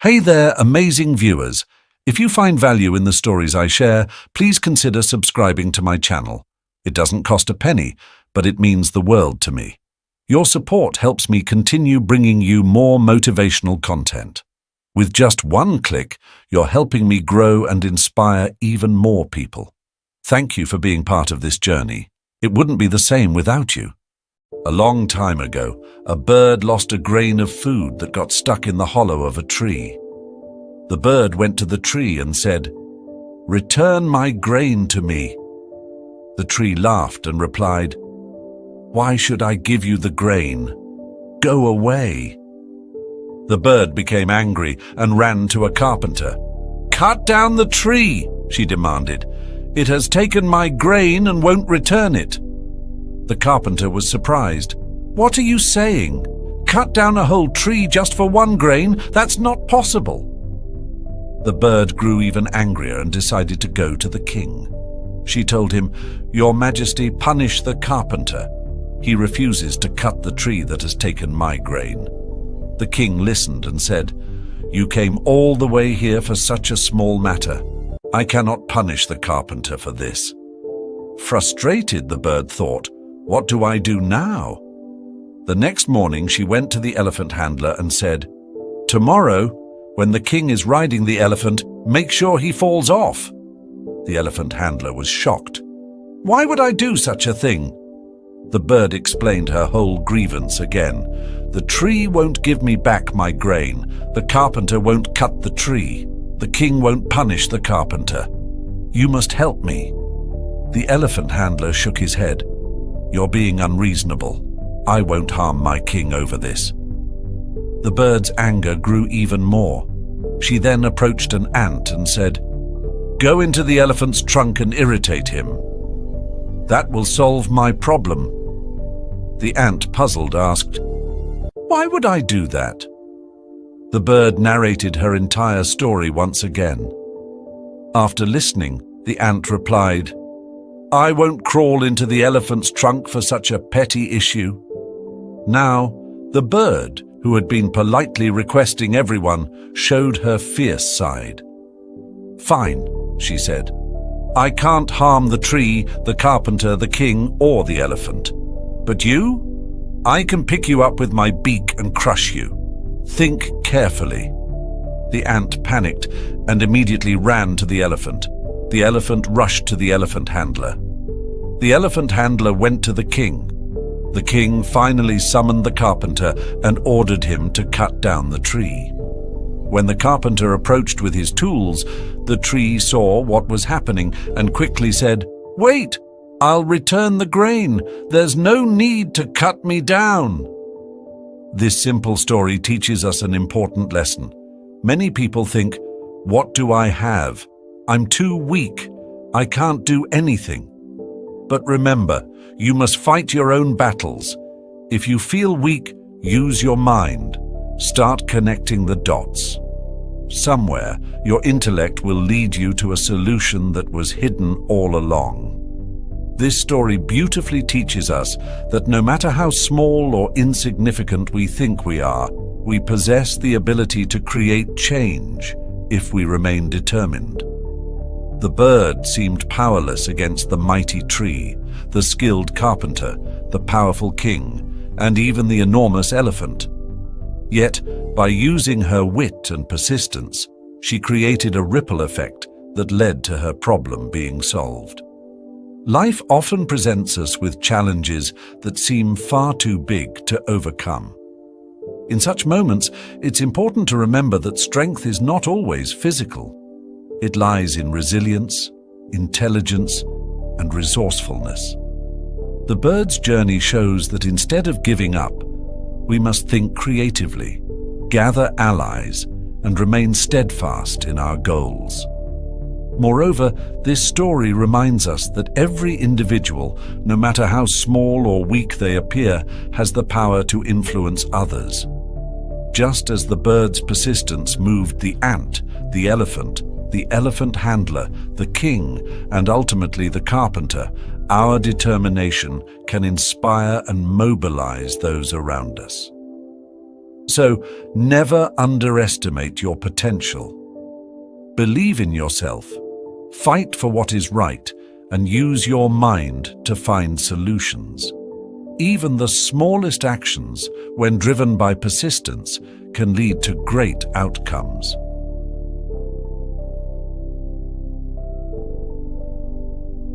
Hey there, amazing viewers! If you find value in the stories I share, please consider subscribing to my channel. It doesn't cost a penny, but it means the world to me. Your support helps me continue bringing you more motivational content. With just one click, you're helping me grow and inspire even more people. Thank you for being part of this journey. It wouldn't be the same without you. A long time ago, a bird lost a grain of food that got stuck in the hollow of a tree. The bird went to the tree and said, "Return my grain to me." The tree laughed and replied, "Why should I give you the grain? Go away." The bird became angry and ran to a carpenter. "Cut down the tree," she demanded. "It has taken my grain and won't return it." The carpenter was surprised. "What are you saying? Cut down a whole tree just for one grain? That's not possible." The bird grew even angrier and decided to go to the king. She told him, "Your Majesty, punish the carpenter. He refuses to cut the tree that has taken my grain." The king listened and said, "You came all the way here for such a small matter. I cannot punish the carpenter for this." Frustrated, the bird thought, "What do I do now?" The next morning she went to the elephant handler and said, "Tomorrow, when the king is riding the elephant, make sure he falls off." The elephant handler was shocked. "Why would I do such a thing?" The bird explained her whole grievance again. "The tree won't give me back my grain. The carpenter won't cut the tree. The king won't punish the carpenter. You must help me." The elephant handler shook his head. "You're being unreasonable. I won't harm my king over this." The bird's anger grew even more. She then approached an ant and said, "Go into the elephant's trunk and irritate him. That will solve my problem." The ant, puzzled, asked, "Why would I do that?" The bird narrated her entire story once again. After listening, the ant replied, "I won't crawl into the elephant's trunk for such a petty issue." Now, the bird, who had been politely requesting everyone, showed her fierce side. "Fine," she said. "I can't harm the tree, the carpenter, the king, or the elephant. But you? I can pick you up with my beak and crush you. Think carefully." The ant panicked and immediately ran to the elephant. The elephant rushed to the elephant handler. The elephant handler went to the king. The king finally summoned the carpenter and ordered him to cut down the tree. When the carpenter approached with his tools, the tree saw what was happening and quickly said, "Wait, I'll return the grain. There's no need to cut me down." This simple story teaches us an important lesson. Many people think, "What do I have? I'm too weak. I can't do anything." But remember, you must fight your own battles. If you feel weak, use your mind. Start connecting the dots. Somewhere, your intellect will lead you to a solution that was hidden all along. This story beautifully teaches us that no matter how small or insignificant we think we are, we possess the ability to create change if we remain determined. The bird seemed powerless against the mighty tree, the skilled carpenter, the powerful king, and even the enormous elephant. Yet, by using her wit and persistence, she created a ripple effect that led to her problem being solved. Life often presents us with challenges that seem far too big to overcome. In such moments, it's important to remember that strength is not always physical. It lies in resilience, intelligence, and resourcefulness. The bird's journey shows that instead of giving up, we must think creatively, gather allies, and remain steadfast in our goals. Moreover, this story reminds us that every individual, no matter how small or weak they appear, has the power to influence others. Just as the bird's persistence moved the ant, the elephant handler, the king, and ultimately the carpenter, our determination can inspire and mobilize those around us. So never underestimate your potential. Believe in yourself, fight for what is right, and use your mind to find solutions. Even the smallest actions, when driven by persistence, can lead to great outcomes.